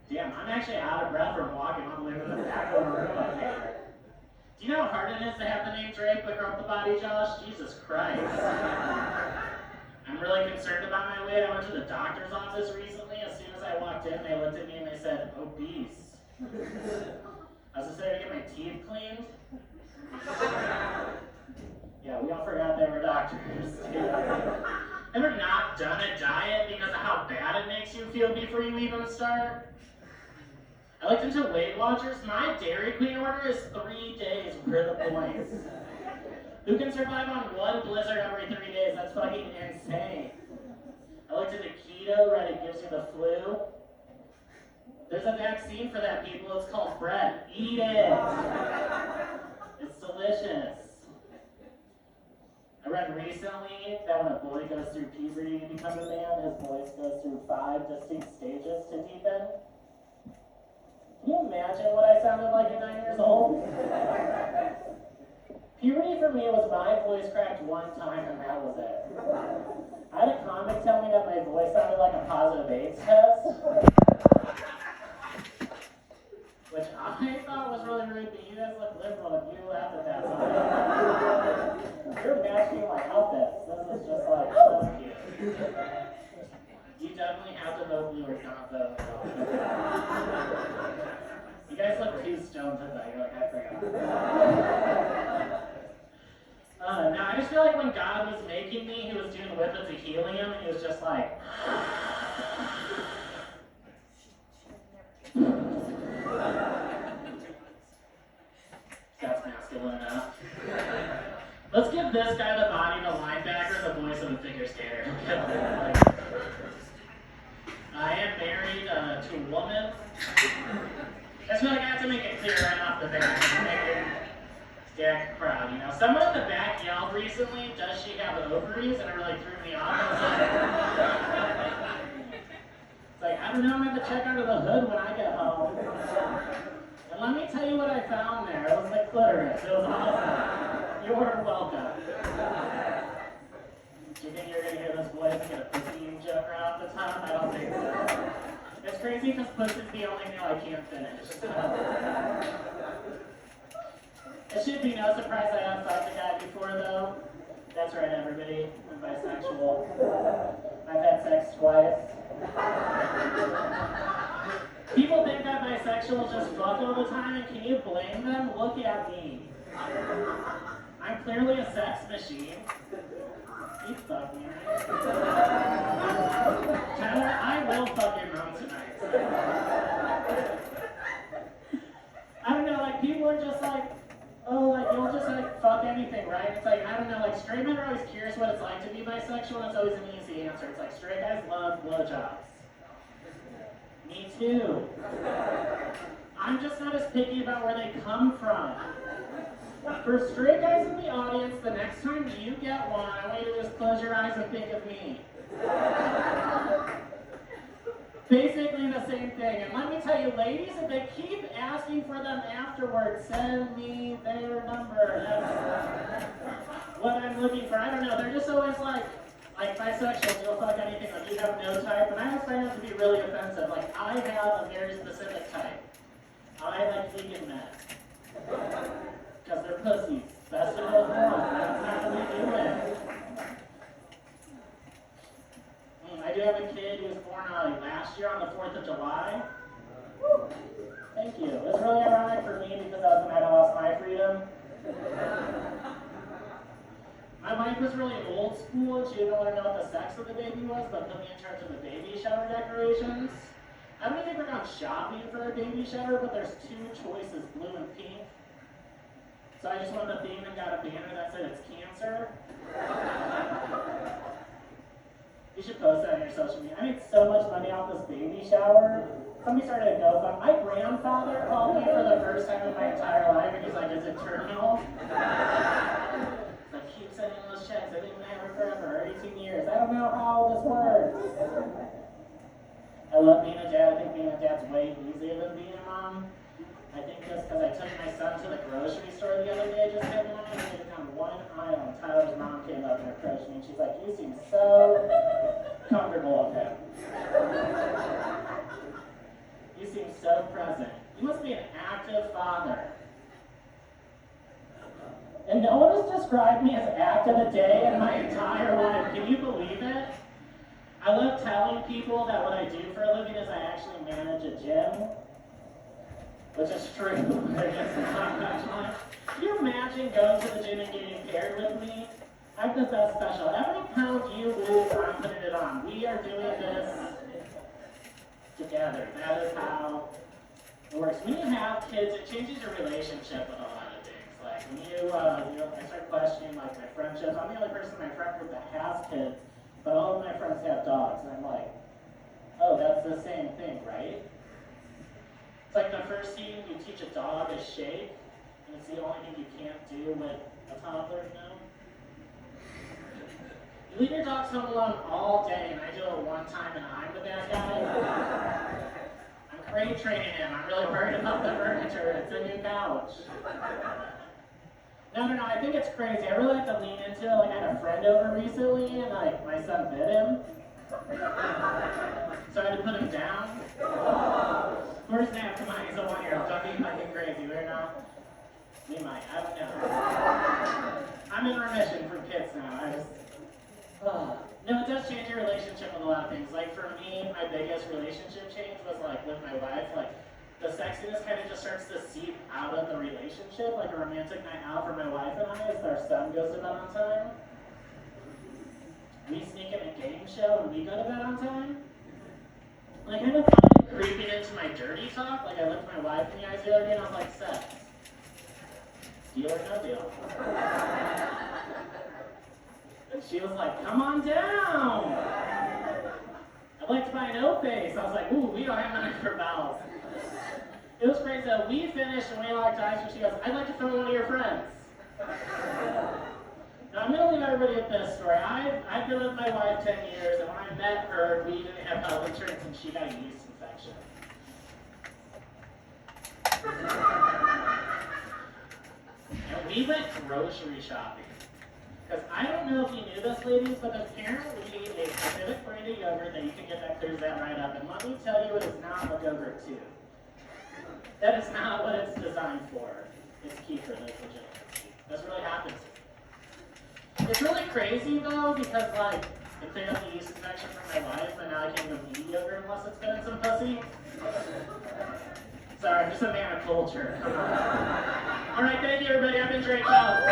Damn, I'm actually out of breath from walking all the way to the back of the room up here. Do you know how hard it is to have the name Drake but grow up the body Josh? Jesus Christ. I'm really concerned about my weight. I went to the doctor's office recently. As soon as I walked in, they looked at me and they said, obese. I was just there to get my teeth cleaned. Yeah, we all forgot they were doctors. Ever not done a diet because of how bad it makes you feel before you even start? I looked into Weight Watchers. My Dairy Queen order is 3 days worth of points. Who can survive on one blizzard every 3 days? That's fucking insane. I looked into keto, right? It gives you the flu. There's a vaccine for that, people. It's called bread. Eat it. It's delicious. I read recently that when a boy goes through puberty to become a man, his voice goes through 5 distinct stages to deepen. Can you imagine what I sounded like at 9 years old? Puberty for me was my voice cracked one time and that was it. I had a comic tell me that my voice sounded like a positive AIDS test, which I thought was really rude, but you guys look liberal if you laughed at that. So you're matching my outfits. This is just like so cute. You definitely have to vote blue or not vote. You guys look too stoned for that. You're like, I forgot. Now, I just feel like when God was making me, he was doing whippets of helium, and he was just like... That's masculine enough. Let's give this guy the body of a linebacker, the voice of a figure skater. I am married to a woman. I just feel like I have to make it clear right off the bat. Dick proud, you know. Someone in the back yelled recently, does she have ovaries? And it really threw me off. It's like, I don't know, I'm going to have to check under the hood when I get home. And let me tell you what I found there. It was the clitoris. It was awesome. You are welcome. Do you think you're going to hear this voice and get a pussy joke right off the top? I don't think so. It's crazy because pussy's the only meal I can't finish. It should be no surprise I have fucked a guy before, though. That's right, everybody. I'm bisexual. I've had sex twice. People think that bisexuals just fuck all the time, and can you blame them? Look at me. I'm clearly a sex machine. You fuck me, right? Tyler, I will fuck your mom tonight. I don't know, like, people are just like, oh, like, you'll just, like, fuck anything, right? It's like, I don't know, like, straight men are always curious what it's like to be bisexual, and it's always an easy answer. It's like, straight guys love blowjobs. Me too. I'm just not as picky about where they come from. For straight guys in the audience, the next time you get one, I want you to just close your eyes and think of me. Basically the same thing. And let me tell you, ladies, if they keep asking for them afterwards, send me their number. That's what I'm looking for. I don't know. They're just always like bisexuals, you'll fuck anything, like you have no type. And I always find that to be really offensive. Like, I have a very specific type. I like vegan men. Because they're pussies. Best of both worlds. That's how we do it. I do have a kid who was born last year on the 4th of July. Thank you. It was really ironic for me because that was the night I lost my freedom. My wife was really old school and she didn't want to know what the sex of the baby was, but put me in charge of the baby shower decorations. I haven't even gone shopping for a baby shower, but there's 2 choices, blue and pink. So I just went to the theme and got a banner that said it's cancer. You should post that on your social media. I made so much money off this baby shower. Somebody started a GoFundMe. My grandfather called me for the first time in my entire life and he's like, is it terminal? Like, keep sending those checks. I've been married forever, 18 years. I don't know how this works. I love being a dad. I think being a dad's way easier than being a mom. I think just because I took my son to the grocery store the other day, just hit one, and we went down one aisle, and Tyler's mom came up and approached me, and she's like, you seem so comfortable with him. You seem present. You must be an active father. And no one has described me as active a day in my entire life. Can you believe it? I love telling people that what I do for a living is I actually manage a gym, which is true. It's not actually. Can you imagine going to the gym and getting paired with me? I think that's special. Every pound you lose, I'm putting it on. We are doing this together. That is how it works. When you have kids, it changes your relationship with a lot of things. Like when I start questioning like my friendships. I'm the only person in my friend group that has kids, but all of my friends have dogs, and I'm like, oh, that's the same thing, right? It's like the first thing you teach a dog is shake, and it's the only thing you can't do with a toddler, you know? You leave your dogs home alone all day, and I do it one time, and I'm the bad guy. I'm crate training him. I'm really worried about the furniture. It's a new couch. No, I think it's crazy. I really have to lean into it. Like, I had a friend over recently, and like my son bit him. So I had to put him down. Where's Nap? Come on, he's a 1-year-old. Don't be fucking crazy. We're not. We might. I don't know. I'm in remission from kids now. No, it does change your relationship with a lot of things. Like for me, my biggest relationship change was like with my wife. Like the sexiness kind of just starts to seep out of the relationship. Like a romantic night out for my wife and I, as our son goes to bed on time. We sneak in a game show and we go to bed on time. And I kind of find it creeping into my dirty talk. Like I looked my wife in the eyes the other day and I was like, sex. Deal or no deal? And she was like, come on down. I'd like to buy an O-Face. I was like, ooh, we don't have money for vowels. It was crazy though. We finished and we locked eyes and she goes, I'd like to phone one of your friends. Now I'm going to leave everybody with this story. I've been with my wife 10 years, and when I met her, we didn't have health insurance and she got a yeast infection. And we went grocery shopping. Because I don't know if you knew this, ladies, but apparently a specific brand of yogurt that you can get that clears that right up. And let me tell you, it is not what yogurt 2. That is not what it's designed for. It's kefir, that's legit. That's really happens. It's really crazy though, because like, it cleared up the yeast infection from my wife, but now I can't even eat yogurt unless it's been in some pussy. Sorry, I'm just a man of culture. Alright, thank you everybody, I've been Drake out.